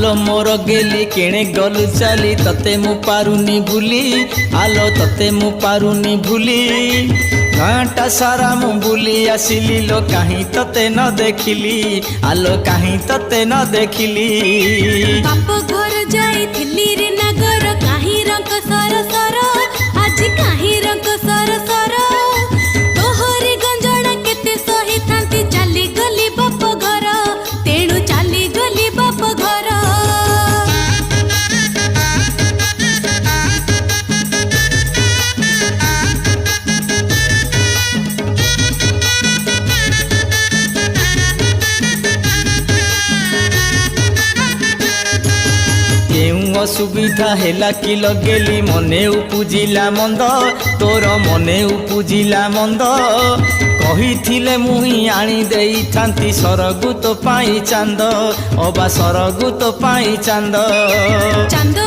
आलो मोर गेली केणे गलु चाली तते मु पारुनी भूली आलो तते मु पारुनी भूली घाटा सारा मु बुली आसिली लो कहीं तते न देखिली आलो कहीं तते न देखिली बाप घर जाइथिली रे नगर काहीं रंग सर सर आज काहीं रंग सर सर तोहरी गंजणा केते सही थांती चाली गली बाप घर तेणु चाली गली बाप घर असुविधा हेला कि लगेली मने उपुजिला मंद तोर मने उपुजिला मंद कही मुही आनी देई थांती सरगु तो पाई चांद अबा सरगु तो पाई चांद चांद